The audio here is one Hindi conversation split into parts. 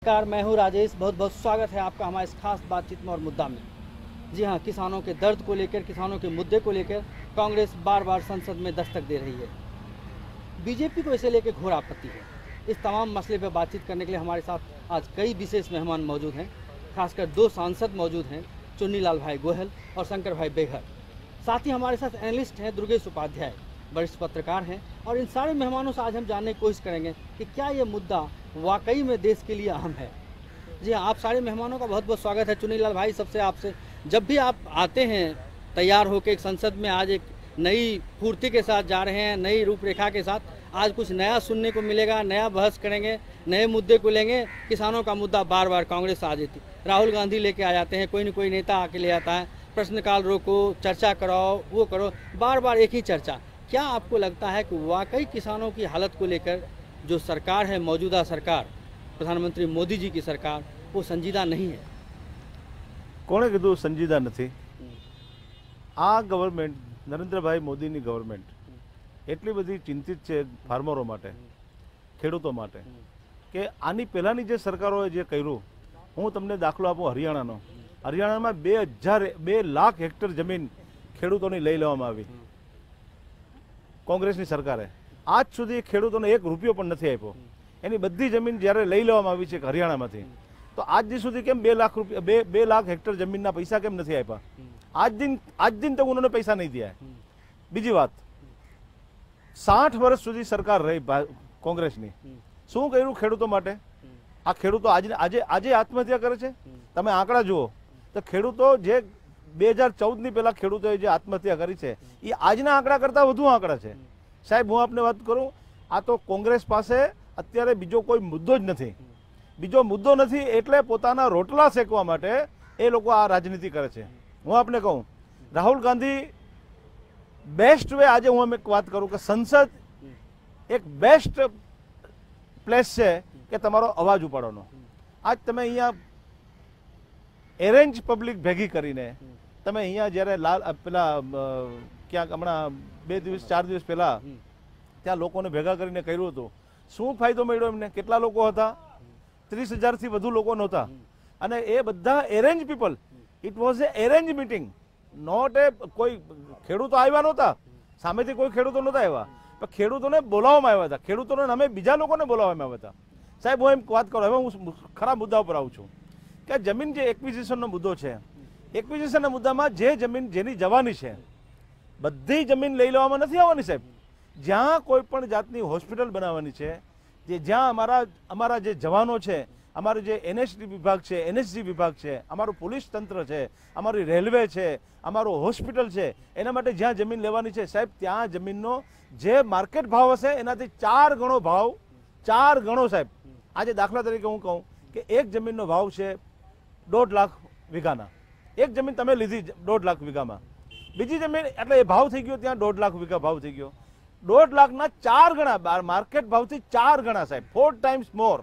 नमस्कार, मैं हूं राजेश। बहुत बहुत स्वागत है आपका हमारे इस खास बातचीत में और मुद्दा में। जी हां, किसानों के दर्द को लेकर, किसानों के मुद्दे को लेकर कांग्रेस बार बार संसद में दस्तक दे रही है। बीजेपी को इसे लेकर घोर आपत्ति है। इस तमाम मसले पर बातचीत करने के लिए हमारे साथ आज कई विशेष मेहमान मौजूद हैं। खासकर दो सांसद मौजूद हैं, चुन्नीलाल भाई गोयल और शंकर भाई बेघर। साथ ही हमारे साथ एनालिस्ट हैं दुर्गेश उपाध्याय, वरिष्ठ पत्रकार हैं। और इन सारे मेहमानों से आज हम जानने की कोशिश करेंगे कि क्या ये मुद्दा वाकई में देश के लिए अहम है। जी हाँ, आप सारे मेहमानों का बहुत बहुत स्वागत है। चुन्नीलाल भाई, सबसे आपसे, जब भी आप आते हैं तैयार होकर एक संसद में, आज एक नई फूर्ति के साथ जा रहे हैं, नई रूपरेखा के साथ, आज कुछ नया सुनने को मिलेगा, नया बहस करेंगे, नए मुद्दे को लेंगे। किसानों का मुद्दा बार बार कांग्रेस आ जाती, राहुल गांधी लेके आ जाते हैं, कोई न कोई नेता आके ले आता है, प्रश्नकाल रोको, चर्चा कराओ, वो करो, बार बार एक ही चर्चा। क्या आपको लगता है कि वाकई किसानों की हालत को लेकर जो सरकार है, मौजूदा सरकार, प्रधानमंत्री मोदी जी की सरकार, वो संजीदा नहीं है? कोणे कीधुं संजीदा नथी? आ गवर्नमेंट, नरेंद्रभाई मोदीनी गवर्नमेंट એટલી બધી ચિંતિત છે ફાર્મરો માટે, ખેડૂતો માટે, કે આની પહેલાંની જે સરકારોએ જે કર્યું, હું તમને દાખલો આપું હરિયાણાનો. હરિયાણામાં 2 લાખ હેક્ટર જમીન ખેડૂતોની લઈ લેવામાં આવી કોંગ્રેસની સરકારે. આજ સુધી ખેડૂતોને 1 રૂપિયો પણ નથી આપ્યો. એની બધી જમીન જ્યારે લઈ લેવામાં આવી છે હરિયાણામાંથી, તો આજ સુધી કેમ 2 લાખ હેક્ટર જમીનના પૈસા કેમ નથી આપ્યા? आज दिन तक उन्होंने पैसा नहीं दिया है. बीजी बात, 60 વર્ષ સુધી સરકાર રહી કોંગ્રેસની. શું કર્યું ખેડૂતો માટે? આ ખેડૂતો આજે આત્મહત્યા કરે છે. તમે આંકડા જુઓ તો ખેડૂતો જે 2014ની પહેલા ખેડૂતોએ જે આત્મહત્યા કરી છે, એ આજના આંકડા કરતાં વધુ આંકડા છે. સાહેબ, હું આપને વાત કરું, આ તો કોંગ્રેસ પાસે અત્યારે બીજો કોઈ મુદ્દો જ નથી. બીજો મુદ્દો નથી એટલે પોતાના રોટલા શેકવા માટે એ લોકો આ રાજનીતિ કરે છે. હું આપને કહું, રાહુલ ગાંધી બેસ્ટ વે, આજે હું એક વાત કરું કે સંસદ એક બેસ્ટ પ્લેસ છે કે તમારો અવાજ ઉપાડવાનો. આજ તમે અહીંયા એરેન્જ પબ્લિક ભેગી કરીને તમે અહીંયા જ્યારે પેલા ક્યાંક હમણાં 2 દિવસ 4 દિવસ પહેલા ત્યાં લોકોને ભેગા કરીને કર્યું હતું, શું ફાયદો મળ્યો એમને? કેટલા લોકો હતા? 30,000થી વધુ લોકો નહોતા. અને એ બધા arrange people. It was a arrange meeting, not a કોઈ ખેડૂતો આવ્યા નહોતા, સામેથી કોઈ ખેડૂતો નહોતા આવ્યા, પણ ખેડૂતોને બોલાવવામાં આવ્યા હતા. ખેડૂતોના નામે બીજા લોકોને બોલાવવામાં આવ્યા હતા. સાહેબ, હું એમ વાત કરું, હવે હું ખરા મુદ્દા ઉપર આવું છું કે જમીન જે એક્વિઝિશનનો મુદ્દો છે, એક્વિઝિશનના મુદ્દામાં જે જમીન જેની જવાની છે, બધી જમીન લઈ લેવામાં નથી આવવાની સાહેબ. જ્યાં કોઈ પણ જાતની હોસ્પિટલ બનાવવાની છે, જ્યાં અમારા જે જવાનો છે, અમારું જે એનએસડી વિભાગ છે, એનએસજી વિભાગ છે, અમારું પોલીસ તંત્ર છે, અમારી રેલવે છે, અમારું હોસ્પિટલ છે, એના માટે જ્યાં જમીન લેવાની છે સાહેબ, ત્યાં જમીનનો જે માર્કેટ ભાવ હશે એનાથી 4 ગણો ભાવ, 4 ગણો સાહેબ. આજે દાખલા તરીકે હું કહું કે એક જમીનનો ભાવ છે 1.5 લાખ વીઘાના. એક જમીન તમે લીધી 1.5 લાખ વીઘામાં, બીજી જમીન એટલે એ ભાવ થઈ ગયો ત્યાં 1.5 લાખ વીઘા ભાવ થઈ ગયો. 1.5 લાખના 4 ગણા, માર્કેટ ભાવથી 4 ગણા સાહેબ, 4 times more.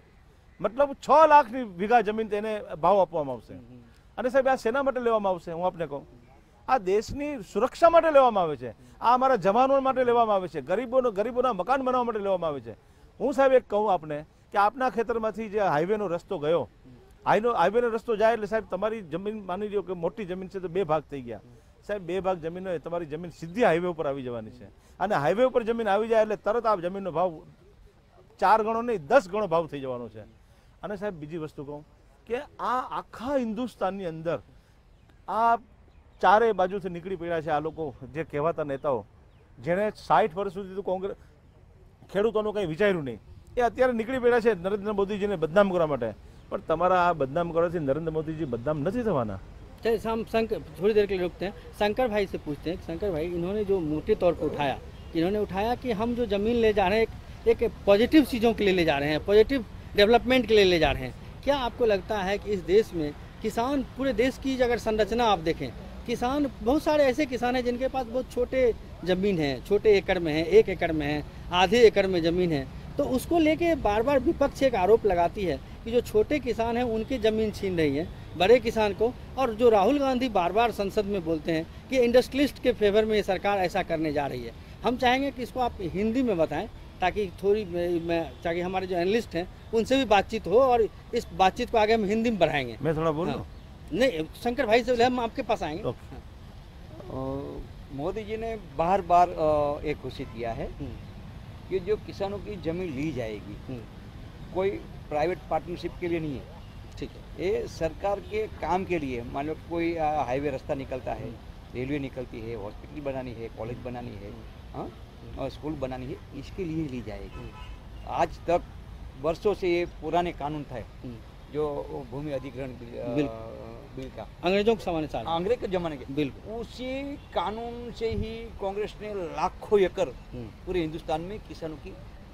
મતલબ 6 લાખની વીઘા જમીન તેને ભાવ આપવામાં આવશે. અને સાહેબ, આ શેના માટે લેવામાં આવશે? હું આપને કહું, આ દેશની સુરક્ષા માટે લેવામાં આવે છે. આ અમારા જવાનો માટે લેવામાં આવે છે. ગરીબોના મકાન બનાવવા માટે લેવામાં આવે છે. હું સાહેબ એક કહું આપને કે આપના ખેતરમાંથી જે હાઈવેનો રસ્તો ગયો, હાઈવેનો રસ્તો જાય એટલે સાહેબ તમારી જમીન, માની લો કે મોટી જમીન છે તો 2 ભાગ થઈ ગયા સાહેબ. 2 ભાગ જમીન હોય, તમારી જમીન સીધી હાઈવે ઉપર આવી જવાની છે. અને હાઈવે ઉપર જમીન આવી જાય એટલે તરત આ જમીનનો ભાવ 4 ગણો નહીં, 10 ગણો ભાવ થઈ જવાનો છે. અને સાહેબ, બીજી વસ્તુ કહું કે આ આખા હિન્દુસ્તાનની અંદર આ ચારે બાજુથી નીકળી પડ્યા છે આ લોકો, જે કહેવાતા નેતાઓ, જેણે 60 વર્ષ સુધી તો કોંગ્રેસ ખેડૂતોનું કંઈ વિચાર્યું નહીં, એ અત્યારે નીકળી પડ્યા છે નરેન્દ્ર મોદીજીને બદનામ કરવા માટે. પણ તમારા આ બદનામ કરવાથી नरेंद्र मोदी जी बदनाम नहीं थवाना. थोड़ी देर के लिए रुकते हैं, शंकर भाई से पूछते हैं. शंकर भाई, इन्होंने जो मोटे तौर पर उठाया कि हम जो ज़मीन ले जा रहे हैं एक पॉजिटिव चीज़ों के लिए ले जा रहे हैं, पॉजिटिव डेवलपमेंट के लिए ले जा रहे हैं. क्या आपको लगता है कि इस देश में किसान, पूरे देश की अगर संरचना आप देखें, किसान, बहुत सारे ऐसे किसान हैं जिनके पास बहुत छोटे ज़मीन है, छोटे एकड़ में है, 1 एकड़ में है, आधे एकड़ में ज़मीन है, तो उसको लेके बार बार विपक्ष एक आरोप लगाती है कि जो छोटे किसान हैं उनकी ज़मीन छीन रही है बड़े किसान को. और जो राहुल गांधी बार बार संसद में बोलते हैं कि इंडस्ट्रियलिस्ट के फेवर में ये सरकार ऐसा करने जा रही है. हम चाहेंगे कि इसको आप हिंदी में बताएं ताकि हमारे जो एनालिस्ट हैं उनसे भी बातचीत हो और इस बातचीत को आगे हम हिंदी में बढ़ाएंगे। मैं थोड़ा बोल हाँ। लूं? नहीं, शंकर भाई से हम आपके पास आएंगे। ओके। मोदी जी ने बार बार एक घोषित किया है हम्म, कि जो किसानों की जमीन ली जाएगी हम्म, कोई प्राइवेट पार्टनरशिप के लिए नहीं है, ठीक है। ये सरकार के काम के लिए। मान लो कोई हाईवे रास्ता निकलता है, रेलवे निकलती है, हॉस्पिटल बनानी है, कॉलेज बनानी है, हाँ, और स्कूल बनानी है, इसके लिए ली जाएगी। आज तक वर्षों से ये पुराने कानून था हम्म, जो भूमि अधिग्रहण बिल का, अंग्रेजों के जमाने से अंग्रेज के जमाने के, बिल्कुल। उसी कानून से ही कांग्रेस ने लाखों एकड़ हम्म, पूरे हिंदुस्तान में किसानों की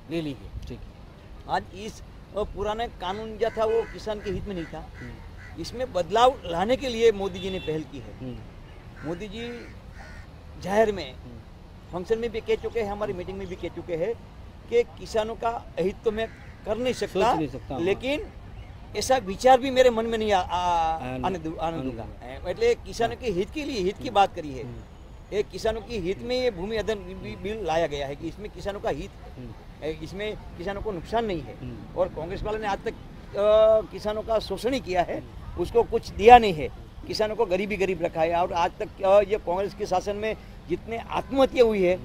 ले ली है। ठीक है। आज इस पुराने कानून जो था वो किसान के हित में नहीं था, हम्म, इसमें बदलाव लाने के लिए मोदी जी ने पहल की है। हम्म, मोदी जी जाहिर में हम्म, फंक्शन में भी कह चुके हैं, हमारी मीटिंग में भी कह चुके हैं कि किसानों का हित तो मैं कर नहीं सोच सकता, नहीं सकता, हाँ। लेकिन ऐसा विचार भी मेरे मन में नहीं आने दूंगा। એટલે किसानों के हित के लिए हित की बात करी है। ये किसानों की हित में ये भूमि अधिग्रहण बिल लाया गया है कि इसमें किसानों का हित, इसमें किसानों को नुकसान नहीं है। और कांग्रेस वालों ने आज तक किसानों का शोषण ही किया है, उसको कुछ दिया नहीं है, किसानों को गरीबी गरीब रखा है। और आज तक ये कांग्रेस के शासन में जितने आत्महत्या हुई है,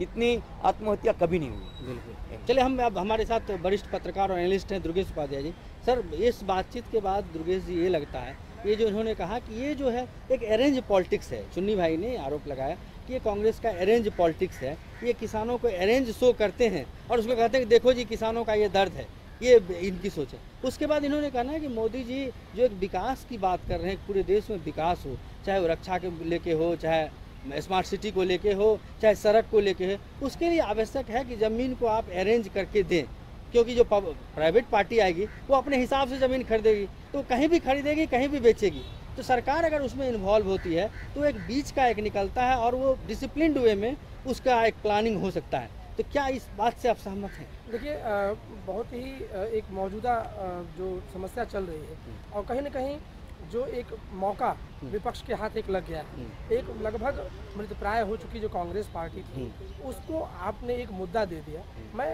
इतनी आत्महत्या कभी नहीं हुई। बिल्कुल। चलिए, हम अब हमारे साथ वरिष्ठ पत्रकार और एनालिस्ट हैं दुर्गेश उपाध्याय जी। सर, इस बातचीत के बाद दुर्गेश जी, ये लगता है ये जो इन्होंने कहा कि ये जो है एक अरेंज पॉलिटिक्स है, चुन्नी भाई ने आरोप लगाया कि ये कांग्रेस का अरेंज पॉलिटिक्स है, ये किसानों को अरेंज शो करते हैं और उसको कहते हैं कि देखो जी किसानों का ये दर्द है, ये इनकी सोच है। उसके बाद इन्होंने कहा ना कि मोदी जी जो एक विकास की बात कर रहे हैं, पूरे देश में विकास हो, चाहे वो रक्षा के लेके हो, चाहे स्मार्ट सिटी को लेके हो, चाहे सड़क को लेके हो, उसके लिए आवश्यक है कि ज़मीन को आप अरेंज करके दें, क्योंकि जो प्राइवेट पार्टी आएगी वो अपने हिसाब से ज़मीन खरीदेगी, तो कहीं भी खरीदेगी, कहीं भी बेचेगी। तो सरकार अगर उसमें इन्वॉल्व होती है तो एक बीच का एक निकलता है और वो डिसिप्लिन्ड वे में उसका एक प्लानिंग हो सकता है। तो क्या इस बात से आप सहमत हैं? देखिए, बहुत ही एक मौजूदा जो समस्या चल रही है और कहीं ना कहीं जो एक मौका विपक्ष के हाथ एक लग गया है, एक लगभग मृतप्राय हो चुकी जो कांग्रेस पार्टी थी, उसको आपने एक मुद्दा दे दिया। मैं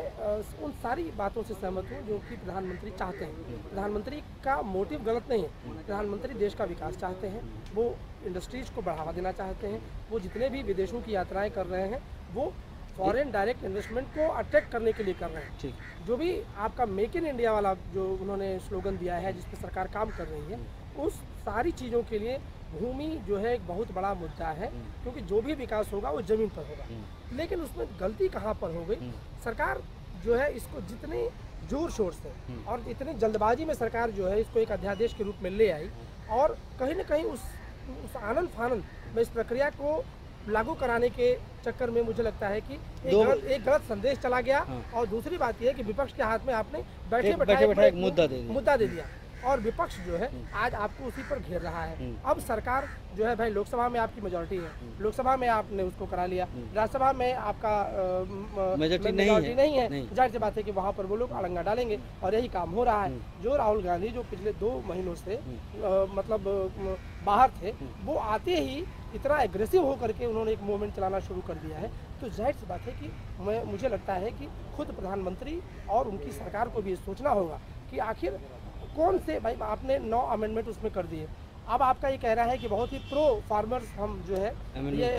उन सारी बातों से सहमत हूँ जो कि प्रधानमंत्री चाहते हैं। प्रधानमंत्री का मोटिव गलत नहीं है, प्रधानमंत्री देश का विकास चाहते हैं, वो इंडस्ट्रीज को बढ़ावा देना चाहते हैं, वो जितने भी विदेशों की यात्राएं कर रहे हैं वो फॉरेन डायरेक्ट इन्वेस्टमेंट को अट्रैक्ट करने के लिए कर रहे हैं। ठीक। जो भी आपका मेक इन इंडिया वाला जो उन्होंने स्लोगन दिया है जिस पर सरकार काम कर रही है, उस सारी चीज़ों के लिए भूमि जो है एक बहुत बड़ा मुद्दा है, क्योंकि जो भी विकास होगा वो ज़मीन पर होगा। लेकिन उसमें गलती कहाँ पर हो गई? सरकार जो है इसको जितने जोर शोर से और इतनी जल्दबाजी में सरकार जो है इसको एक अध्यादेश के रूप में ले आई और कहीं ना कहीं उस आनंद फानंद में इस प्रक्रिया को लागू कराने के चक्कर में मुझे लगता है कि एक गलत संदेश चला गया। और दूसरी बात यह है कि विपक्ष के हाथ में आपने बैठे बैठाए एक मुद्दा दे दिया और विपक्ष जो है आज आपको उसी पर घेर रहा है। अब सरकार जो है भाई, लोकसभा में आपकी मेजॉरिटी है, लोकसभा में आपने उसको करा लिया, राज्यसभा में आपका मेजॉरिटी नहीं है, जाहिर सी बात है कि वहाँ पर वो लोग अड़ंगा डालेंगे और यही काम हो रहा है। जो राहुल गांधी जो पिछले 2 महीनों से मतलब बाहर थे, वो आते ही इतना एग्रेसिव होकर के उन्होंने एक मूवमेंट चलाना शुरू कर दिया है। तो जाहिर सी बात है कि मुझे लगता है कि खुद प्रधानमंत्री और उनकी सरकार को भी सोचना होगा कि आखिर कौन से, भाई आपने 9 अमेंडमेंट उसमें कर दिए, अब आपका ये कह रहा है कि बहुत ही प्रो फार्मर्स हम जो है ये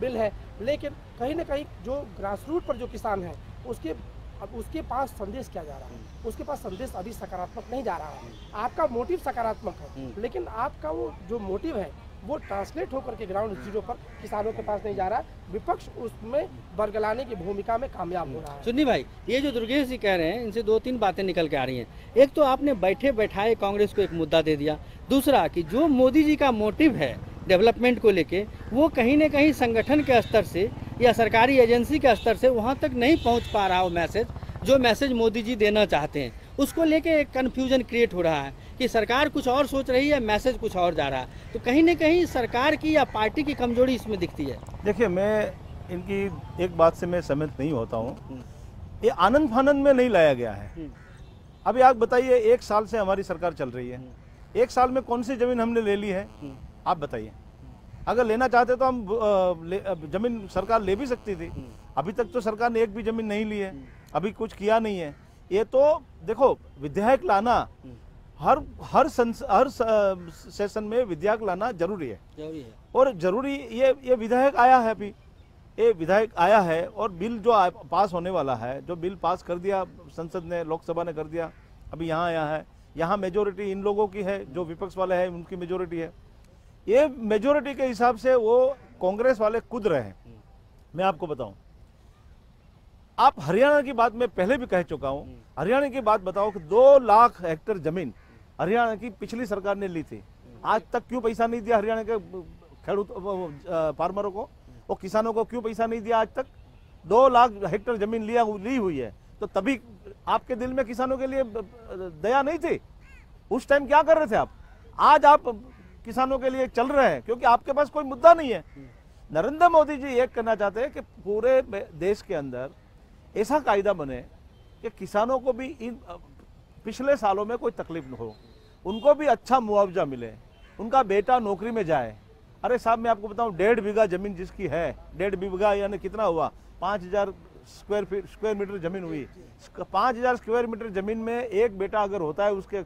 बिल है, लेकिन कहीं ना कहीं जो ग्रास रूट पर जो किसान है उसके पास संदेश क्या जा रहा है? उसके पास संदेश अभी सकारात्मक नहीं जा रहा है। आपका मोटिव सकारात्मक है, लेकिन आपका वो जो मोटिव है वो ट्रांसलेट होकर के ग्राउंड जीरो पर किसानों के पास नहीं जा रहा है। विपक्ष उसमें बरगलाने की भूमिका में कामयाब हो रहा है। सुन्नी भाई, ये जो दुर्गेश जी कह रहे हैं, इनसे 2-3 बातें निकल के आ रही हैं। एक तो आपने बैठे बैठाए कांग्रेस को एक मुद्दा दे दिया, दूसरा कि जो मोदी जी का मोटिव है डेवलपमेंट को लेके, वो कहीं ना कहीं संगठन के स्तर से या सरकारी एजेंसी के स्तर से वहाँ तक नहीं पहुँच पा रहा वो मैसेज, जो मैसेज मोदी जी देना चाहते हैं। उसको लेके एक कन्फ्यूजन क्रिएट हो रहा है कि सरकार कुछ और सोच रही है, मैसेज कुछ और जा रहा है। तो कहीं ना कहीं सरकार की या पार्टी की कमजोरी इसमें दिखती है। देखिए, मैं इनकी एक बात से मैं सहमत नहीं होता हूँ। ये आनंद फानंद में नहीं लाया गया है। अभी आप बताइए, 1 साल से हमारी सरकार चल रही है, 1 साल में कौन सी जमीन हमने ले ली है? आप बताइए। अगर लेना चाहते तो हम जमीन सरकार ले भी सकती थी। अभी तक तो सरकार ने एक भी जमीन नहीं ली है, अभी कुछ किया नहीं है। ये तो देखो विधेयक लाना हर सेशन में विधेयक लाना जरूरी है और जरूरी ये विधेयक आया है अभी, ये विधेयक आया है और बिल जो पास होने वाला है, जो बिल पास कर दिया संसद ने, लोकसभा ने कर दिया, अभी यहाँ आया है, यहाँ मेजोरिटी इन लोगों की है, जो विपक्ष वाले हैं उनकी मेजोरिटी है। ये मेजोरिटी के हिसाब से वो कांग्रेस वाले कूद रहे हैं। मैं आपको बताऊं, आप हरियाणा की बात मैं पहले भी कह चुका हूं, हरियाणा की बात बताओ कि 2 लाख हेक्टेयर जमीन हरियाणा की पिछली सरकार ने ली थी, आज तक क्यों पैसा नहीं दिया हरियाणा के खेडूत फार्मरों को, वो किसानों को क्यों पैसा नहीं दिया आज तक? 2 लाख हेक्टेयर जमीन ली हुई है, तो तभी आपके दिल में किसानों के लिए दया नहीं थी? उस टाइम क्या कर रहे थे आप? आज आप किसानों के लिए चल रहे हैं क्योंकि आपके पास कोई मुद्दा नहीं है। नरेंद्र मोदी जी ये करना चाहते हैं कि पूरे देश के अंदर ऐसा कायदा बने कि किसानों को भी इन पिछले सालों में कोई तकलीफ न हो, उनको भी अच्छा मुआवजा मिले, उनका बेटा नौकरी में जाए। अरे साहब मैं आपको बताऊं, 1.5 बीघा जमीन जिसकी है, 1.5 बीघा यानी कितना हुआ? 5000 स्क्वायर मीटर जमीन हुई। 5000 स्क्वायर मीटर जमीन में एक बेटा अगर होता है उसके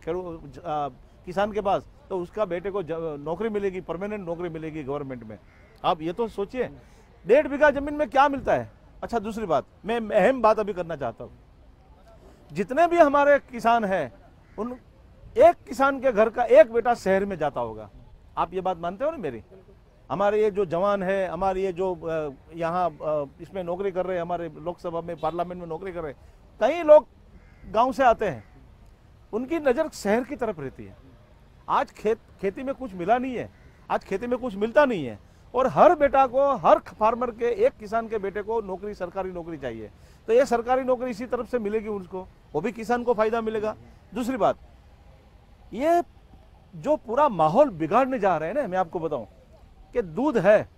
किसान के पास, तो उसका बेटे को नौकरी मिलेगी, परमानेंट नौकरी मिलेगी गवर्नमेंट में। आप ये तो सोचिए, 1.5 बीघा जमीन में क्या मिलता है। अच्छा दूसरी बात, मैं अहम बात अभी करना चाहता हूँ, जितने भी हमारे किसान हैं, उन एक किसान के घर का एक बेटा शहर में जाता होगा। आप ये बात मानते हो ना मेरी? हमारे ये जो जवान है, हमारे ये जो यहाँ इसमें नौकरी कर रहे हैं, हमारे लोकसभा में, पार्लियामेंट में नौकरी कर रहे हैं, कई लोग गांव से आते हैं, उनकी नज़र शहर की तरफ रहती है। आज खेती में कुछ मिला नहीं है, आज खेती में कुछ मिलता नहीं है, और हर बेटा को, हर फार्मर के, एक किसान के बेटे को नौकरी, सरकारी नौकरी चाहिए। तो ये सरकारी नौकरी इसी तरफ से मिलेगी उसको, वो भी किसान को फायदा मिलेगा। दूसरी बात, ये जो पूरा माहौल बिगाड़ने जा रहे हैं ना, मैं आपको बताऊं कि दूध है,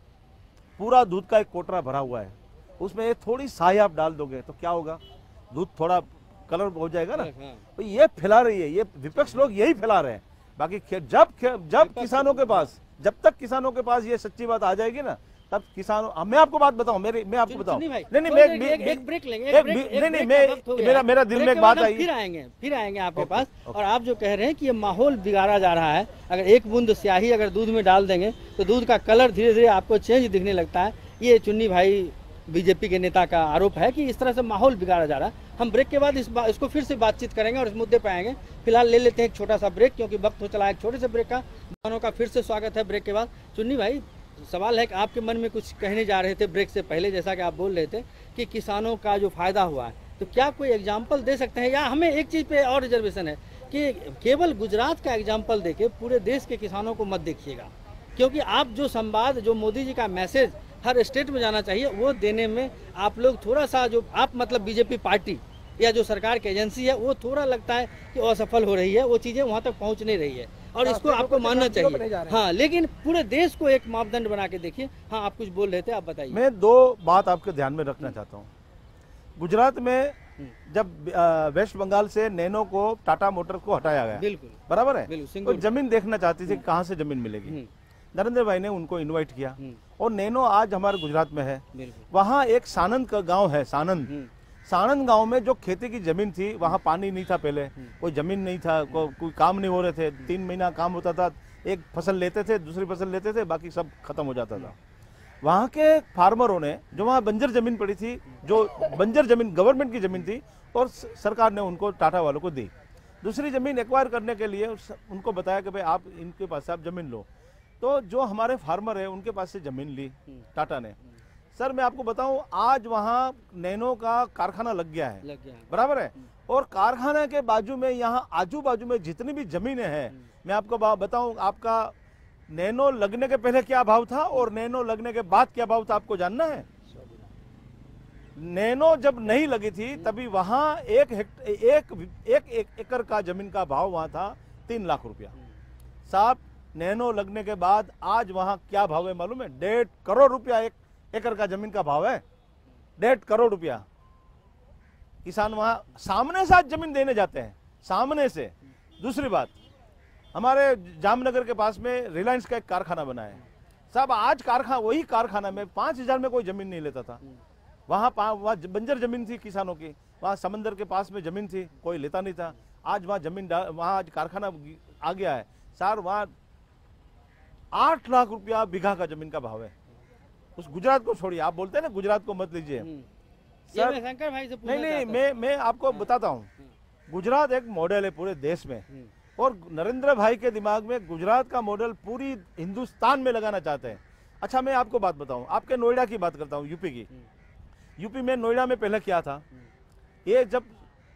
पूरा दूध का एक कोटरा भरा हुआ है, उसमें ये थोड़ी साई आप डाल दोगे तो क्या होगा? दूध थोड़ा कलर हो जाएगा ना। तो ये फैला रही है, ये विपक्ष लोग यही फैला रहे हैं। बाकी जब किसानों के पास, जब तक किसानों के पास ये सच्ची बात आ जाएगी ना, तब किसानों, मैं आपको बात बताऊं, मैं आपको बताऊं, एक ब्रेक लेंगे, मेरा दिल में एक बात आई, फिर आएंगे आपके पास। और आप जो कह रहे हैं कि ये माहौल बिगाड़ा जा रहा है, अगर एक बूंद स्याही अगर दूध में डाल देंगे तो दूध का कलर धीरे धीरे आपको चेंज दिखने लगता है, ये चुन्नी भाई बीजेपी के नेता का आरोप है कि इस तरह से माहौल बिगाड़ा जा रहा है। हम ब्रेक के बाद इसको फिर से बातचीत करेंगे और इस मुद्दे पर आएंगे। फिलहाल ले लेते हैं एक छोटा सा ब्रेक, क्योंकि वक्त हो चला है एक छोटे से ब्रेक का। दोनों का फिर से स्वागत है ब्रेक के बाद। चुन्नी भाई, सवाल है कि आपके मन में कुछ कहने जा रहे थे ब्रेक से पहले, जैसा कि आप बोल रहे थे कि किसानों का जो फायदा हुआ है, तो क्या कोई एग्जाम्पल दे सकते हैं? या हमें एक चीज़ पे और रिजर्वेशन है कि केवल गुजरात का एग्जाम्पल देके पूरे देश के किसानों को मत देखिएगा, क्योंकि आप जो संवाद, जो मोदी जी का मैसेज हर स्टेट में जाना चाहिए, वो देने में आप लोग थोड़ा सा, जो आप मतलब बीजेपी पार्टी या जो सरकार की एजेंसी है, वो थोड़ा लगता है कि असफल हो रही है, वो चीज़ें वहाँ तक पहुँच नहीं रही है, और इसको आपको मानना चाहिए। हाँ, लेकिन पूरे देश को एक मापदंड बना के देखिए। हाँ, आप कुछ बोल रहे थे, आप बताइए। मैं 2 बात आपके ध्यान में रखना चाहता हूँ। गुजरात में जब वेस्ट बंगाल से नैनो को, टाटा मोटर को हटाया गया, बिल्कुल बराबर है, तो जमीन देखना चाहती थी कहाँ से जमीन मिलेगी। नरेंद्र भाई ने उनको इनवाइट किया और नैनो आज हमारे गुजरात में है। वहाँ एक सानंद का गाँव है, सानंद गांव में जो खेती की जमीन थी, वहाँ पानी नहीं था, पहले कोई जमीन नहीं था, कोई काम नहीं हो रहे थे, 3 महीना काम होता था, एक फसल लेते थे, दूसरी फसल लेते थे, बाकी सब खत्म हो जाता था। वहाँ के फार्मरों ने, जो वहाँ बंजर जमीन पड़ी थी, जो बंजर जमीन गवर्नमेंट की जमीन थी, और सरकार ने उनको, टाटा वालों को दी। दूसरी जमीन एक्वायर करने के लिए उनको बताया कि भाई आप इनके पास से आप जमीन लो। तो जो हमारे फार्मर है उनके पास से जमीन ली टाटा ने। सर मैं आपको बताऊं, आज वहाँ नैनो का कारखाना लग गया है, बराबर है, और कारखाने के बाजू में, यहाँ आजू बाजू में जितनी भी जमीनें हैं, मैं आपको बताऊं, आपका नैनो लगने के पहले क्या भाव था और नैनो लगने के बाद क्या भाव था, आपको जानना है? नैनो जब नहीं लगी थी तभी वहाँ एक एकड़ का जमीन का भाव वहाँ था 3 लाख रुपया। साहब नैनो लगने के बाद आज वहाँ क्या भाव है मालूम है? 1.5 करोड़ रुपया एक एकड़ का जमीन का भाव है, 1.5 करोड़ रुपया। किसान वहाँ सामने से आज जमीन देने जाते हैं, सामने से। दूसरी बात, हमारे जामनगर के पास में रिलायंस का एक कारखाना बना है साहब। आज वही कारखाना में 5000 में कोई जमीन नहीं लेता था, वहाँ बंजर जमीन थी किसानों की, वहाँ समंदर के पास में ज़मीन थी, कोई लेता नहीं था। आज वहाँ ज़मीन वहाँ आज कारखाना आ गया है सर, वहाँ 8 लाख रुपया बीघा का ज़मीन का भाव है। उस गुजरात को छोड़िए, आप बोलते हैं ना गुजरात को मत लीजिए ये मैं शंकर भाई से पूछना नहीं चाहता हूं। मैं आपको बताता हूँ, गुजरात एक मॉडल है पूरे देश में, और नरेंद्र भाई के दिमाग में गुजरात का मॉडल पूरी हिंदुस्तान में लगाना चाहते हैं। अच्छा मैं आपको बात बताऊं, आपके नोएडा की बात करता हूं, यूपी की। यूपी में नोएडा में पहले क्या था, ये जब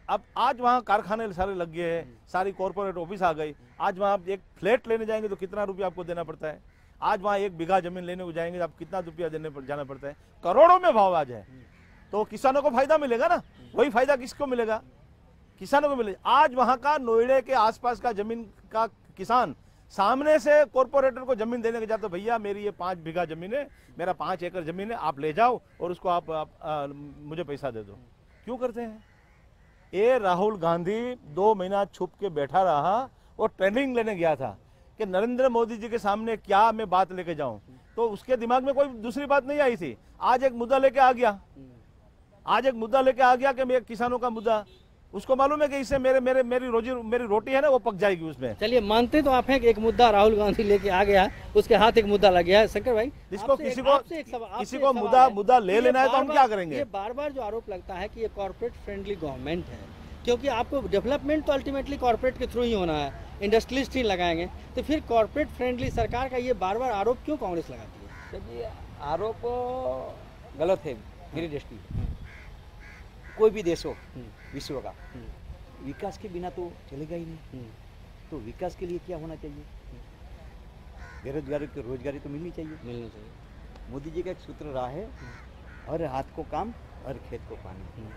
अब आज वहाँ कारखाने सारे लग गए हैं, सारी कॉर्पोरेट ऑफिस आ गई। आज वहाँ आप एक फ्लैट लेने जाएंगे तो कितना रुपया आपको देना पड़ता है। आज वहाँ 1 बीघा जमीन लेने को जाएंगे तो आप कितना रुपया जाना पड़ता है, करोड़ों में भाव आज है। तो किसानों को फायदा मिलेगा ना, वही फायदा किसको मिलेगा, किसानों को मिलेगा। आज वहाँ का नोएडा के आसपास का जमीन का किसान सामने से कॉर्पोरेटर को जमीन देने के जाते, भैया मेरी ये 5 बीघा जमीन है, मेरा 5 एकड़ जमीन है, आप ले जाओ और उसको आप मुझे पैसा दे दो। क्यों करते हैं ये? राहुल गांधी 2 महीना छुप के बैठा रहा और ट्रेनिंग लेने गया था कि नरेंद्र मोदी जी के सामने क्या मैं बात लेके जाऊं, तो उसके दिमाग में कोई दूसरी बात नहीं आई थी। आज एक मुद्दा लेके आ गया, आज एक मुद्दा लेके आ गया कि मैं किसानों का मुद्दा, उसको मालूम है कि इससे मेरी रोटी है ना वो पक जाएगी उसमें। चलिए मानते तो आप हैं कि एक मुद्दा राहुल गांधी लेके आ गया, उसके हाथ एक मुद्दा लग गया है। शंकर भाई जिसको किसी को मुद्दा ले लेना है तो हम क्या करेंगे? ये बार बार जो आरोप लगता है कि ये कॉर्पोरेट फ्रेंडली गवर्नमेंट है, क्योंकि आपको डेवलपमेंट तो अल्टीमेटली कॉर्पोरेट के थ्रू ही होना है, इंडस्ट्रियलिस्ट ही लगाएंगे, तो फिर कॉर्पोरेट फ्रेंडली सरकार का ये बार बार आरोप क्यों कांग्रेस लगाती है? जब ये आरोप गलत है मेरी दृष्टि से। कोई भी देश हो विश्व का, विकास के बिना तो चलेगा ही नहीं। तो विकास के लिए क्या होना चाहिए? बेरोजगारों को रोजगारी तो मिलनी चाहिए। मोदी जी का एक सूत्र रहा है, हर हाथ को काम हर खेत को पानी।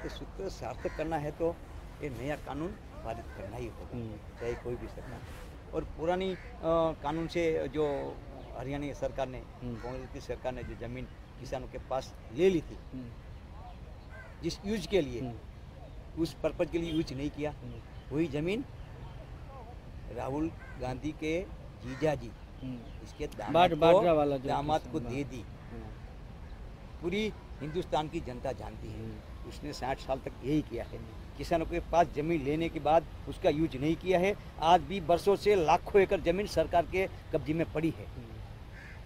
तो सूत्र सार्थक करना है तो ये नया कानून पारित करना ही होगा, चाहे कोई भी सरकार। और पुरानी कानून से जो हरियाणा सरकार ने, कांग्रेस की सरकार ने जो जमीन किसानों के पास ले ली थी, जिस यूज के लिए, उस पर्पज के लिए यूज नहीं किया, वही जमीन राहुल गांधी के जीजाजी इसके दामाद को दे दी। पूरी हिंदुस्तान की जनता जानती है, उसने 60 साल तक यही किया है। किसानों के पास जमीन लेने के बाद उसका यूज नहीं किया है। आज भी बरसों से लाखों एकड़ जमीन सरकार के कब्जे में पड़ी है,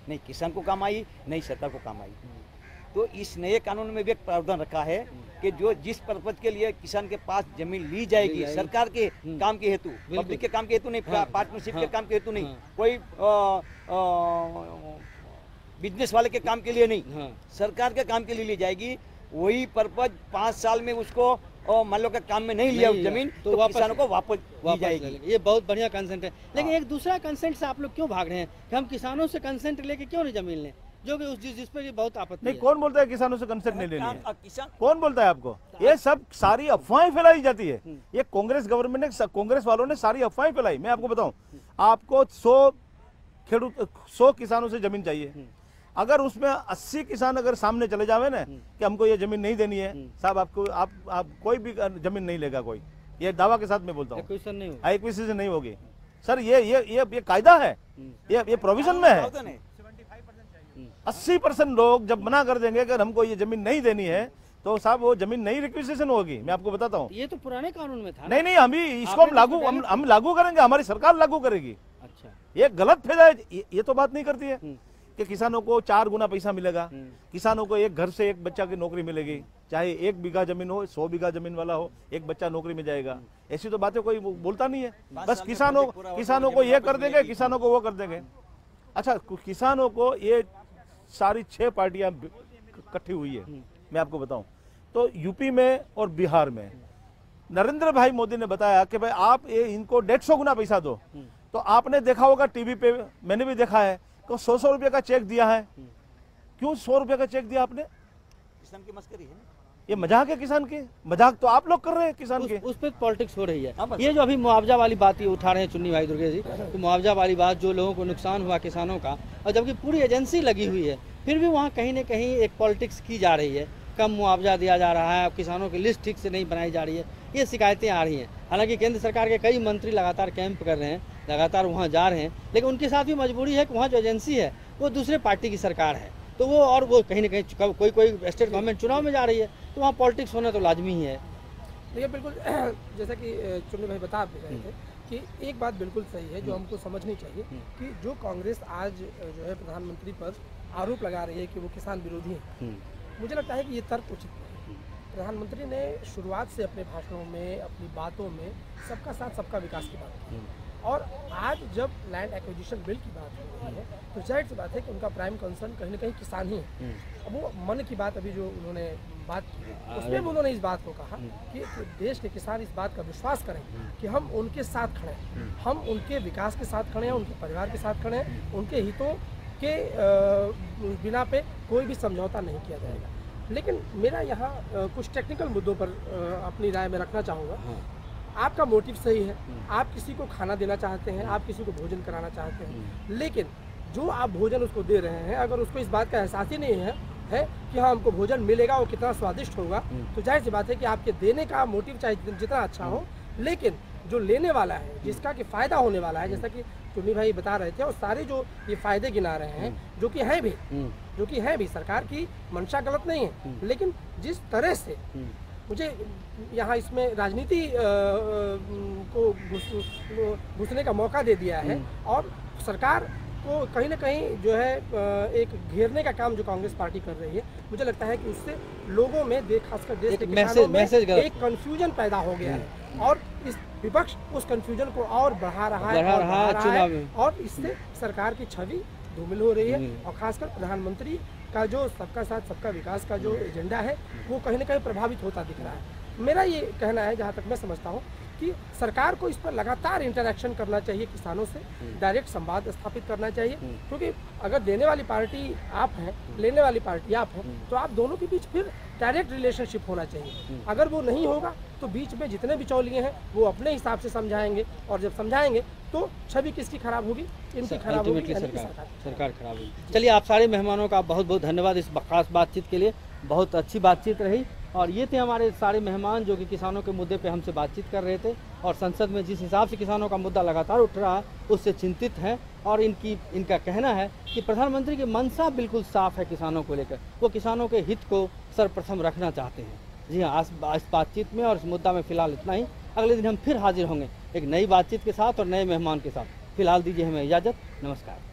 नहीं किसान को काम आई, नहीं सरकार को काम आई। तो इस नए कानून में भी एक प्रावधान रखा है कि जो जिस पर्पज के लिए किसान के पास जमीन ली जाएगी, सरकार के काम के हेतु, पब्लिक के काम के हेतु नहीं, पार्टनरशिप के काम के हेतु नहीं, कोई बिजनेस वाले के काम के लिए नहीं, सरकार के काम के लिए ली जाएगी। वही पर्पज 5 साल में उसको मान लो कि काम में नहीं लिया उस जमीन, तो किसानों को वापस दी जाएगी। ये बहुत बढ़िया कंसेंट है। लेकिन एक दूसरा कंसेंट से आप लोग क्यों भाग रहे हैं कि हम किसानों से कंसेंट लेके क्यों नहीं जमीन लें, जो कि उस जिस पर बहुत आपत्ति नहीं है। कौन बोलता है किसानों से कंसेंट नहीं लेनी है? किसान कौन बोलता है आपको? ये सब सारी अफवाहें फैलाई जाती है। ये कांग्रेस गवर्नमेंट ने, कांग्रेस वालों ने सारी अफवाहें फैलाई। मैं आपको बताऊं, आपको 100 किसानों से जमीन चाहिए, अगर उसमें 80 किसान अगर सामने चले जावे ना कि हमको ये जमीन नहीं देनी है साहब, आपको आप कोई भी जमीन नहीं लेगा कोई, ये दावा के साथ मैं बोलता हूँ, एक्विजिशन नहीं होगी सर। ये कायदा है, ये प्रोविजन में है। 80% लोग जब मना कर देंगे कि हमको ये जमीन नहीं देनी है, तो साहब वो जमीन नहीं रिक्विजिशन होगी। मैं आपको बताता हूँ, ये तो पुराने कानून में था। नहीं हम भी इसको हम लागू करेंगे, हमारी सरकार लागू करेगी। अच्छा, ये गलत फायदा है, ये तो बात नहीं करती है कि किसानों को 4 गुना पैसा मिलेगा, किसानों को एक घर से एक बच्चा की नौकरी मिलेगी, चाहे 1 बीघा जमीन हो, 100 बीघा जमीन वाला हो, एक बच्चा नौकरी में जाएगा। ऐसी तो बातें कोई बोलता नहीं है। बस किसानों को ये कर देंगे, किसानों को वो कर देंगे। अच्छा, किसानों को ये सारी 6 पार्टियां इकट्ठी हुई है। मैं आपको बताऊं तो यूपी में और बिहार में नरेंद्र भाई मोदी ने बताया कि भाई आप ये इनको 150 गुना पैसा दो। तो आपने देखा होगा टीवी पे, मैंने भी देखा है कि 100 रुपये का चेक दिया है। क्यों 100 रुपये का चेक दिया आपने? किसान की मस्करी है, ये मजाक है किसान की, मजाक तो आप लोग कर रहे हैं किसान के। उस पर पॉलिटिक्स हो रही है। ये जो अभी मुआवजा वाली बात ये उठा रहे हैं चुन्नी भाई दुर्गे जी, तो मुआवजा वाली बात, जो लोगों को नुकसान हुआ किसानों का, और जबकि पूरी एजेंसी लगी हुई है, फिर भी वहाँ कहीं ना कहीं एक पॉलिटिक्स की जा रही है, कम मुआवजा दिया जा रहा है, किसानों की लिस्ट ठीक से नहीं बनाई जा रही है, ये शिकायतें आ रही हैं। हालांकि केंद्र सरकार के कई मंत्री लगातार कैंप कर रहे हैं, लगातार वहाँ जा रहे हैं, लेकिन उनके साथ भी मजबूरी है कि वहाँ जो एजेंसी है वो दूसरे पार्टी की सरकार है। तो वो और वो कहीं ना कहीं कोई स्टेट गवर्नमेंट चुनाव में जा रही है तो वहाँ पॉलिटिक्स होना तो लाजमी ही है। देखिए बिल्कुल जैसा कि चुन्नी भाई बता भी रहे थे कि एक बात बिल्कुल सही है जो हमको समझनी चाहिए कि जो कांग्रेस आज जो है प्रधानमंत्री पर आरोप लगा रही है कि वो किसान विरोधी है, मुझे लगता है कि ये तर्क उचित नहीं है। प्रधानमंत्री ने शुरुआत से अपने भाषणों में, अपनी बातों में सबका साथ सबका विकास की बात की, और आज जब लैंड एक्विजिशन बिल की बात हो रही है तो जाहिर सी बात है कि उनका प्राइम कंसर्न कहीं ना कहीं किसान ही है। अब वो मन की बात अभी जो उन्होंने बात की उसमें भी उन्होंने इस बात को कहा कि देश के किसान इस बात का विश्वास करें कि हम उनके साथ खड़े हैं, हम उनके विकास के साथ खड़े हैं, उनके परिवार के साथ खड़े हैं, उनके हितों के बिना पे कोई भी समझौता नहीं किया जाएगा। लेकिन मेरा यहाँ कुछ टेक्निकल मुद्दों पर अपनी राय में रखना चाहूँगा। आपका मोटिव सही है, आप किसी को खाना देना चाहते हैं, आप किसी को भोजन कराना चाहते हैं, लेकिन जो आप भोजन उसको दे रहे हैं अगर उसको इस बात का एहसास ही नहीं है कि हाँ हमको भोजन मिलेगा, वो कितना स्वादिष्ट होगा, तो जाहिर सी बात है कि आपके देने का मोटिव चाहे जितना अच्छा हो, लेकिन जो लेने वाला है, जिसका कि फ़ायदा होने वाला है, जैसा कि चुन्नी भाई बता रहे थे, और सारे जो ये फ़ायदे गिना रहे हैं जो कि हैं भी सरकार की मंशा गलत नहीं है, लेकिन जिस तरह से मुझे यहाँ इसमें राजनीति को घुसने का मौका दे दिया है और सरकार को कहीं ना कहीं जो है एक घेरने का काम जो कांग्रेस पार्टी कर रही है, मुझे लगता है कि उससे लोगों में खासकर देश के किसानों में एक कंफ्यूजन पैदा हो गया है और इस विपक्ष उस कंफ्यूजन को और बढ़ा रहा है और इससे सरकार की छवि धूमिल हो रही है और खासकर प्रधानमंत्री का जो सबका साथ सबका विकास का जो एजेंडा है वो कहीं ना कहीं प्रभावित होता दिख रहा है। मेरा ये कहना है, जहाँ तक मैं समझता हूँ, कि सरकार को इस पर लगातार इंटरेक्शन करना चाहिए, किसानों से डायरेक्ट संवाद स्थापित करना चाहिए, क्योंकि अगर देने वाली पार्टी आप हैं, लेने वाली पार्टी आप हैं, तो आप दोनों के बीच फिर डायरेक्ट रिलेशनशिप होना चाहिए। अगर वो नहीं होगा तो बीच में जितने बिचौलिए हैं वो अपने हिसाब से समझाएंगे और जब समझाएंगे तो छवि किसकी खराब होगी, इनकी खराब होगी, सरकार खराब होगी। चलिए, आप सारे मेहमानों का बहुत बहुत धन्यवाद इस खास बातचीत के लिए, बहुत अच्छी बातचीत रही। और ये थे हमारे सारे मेहमान जो कि किसानों के मुद्दे पे हमसे बातचीत कर रहे थे और संसद में जिस हिसाब से किसानों का मुद्दा लगातार उठ रहा है उससे चिंतित हैं और इनका कहना है कि प्रधानमंत्री की मंशा बिल्कुल साफ है किसानों को लेकर, वो किसानों के हित को सर्वप्रथम रखना चाहते हैं। जी हाँ, इस बातचीत में और इस मुद्दा में फ़िलहाल इतना ही। अगले दिन हम फिर हाजिर होंगे एक नई बातचीत के साथ और नए मेहमान के साथ। फिलहाल दीजिए हमें इजाज़त, नमस्कार।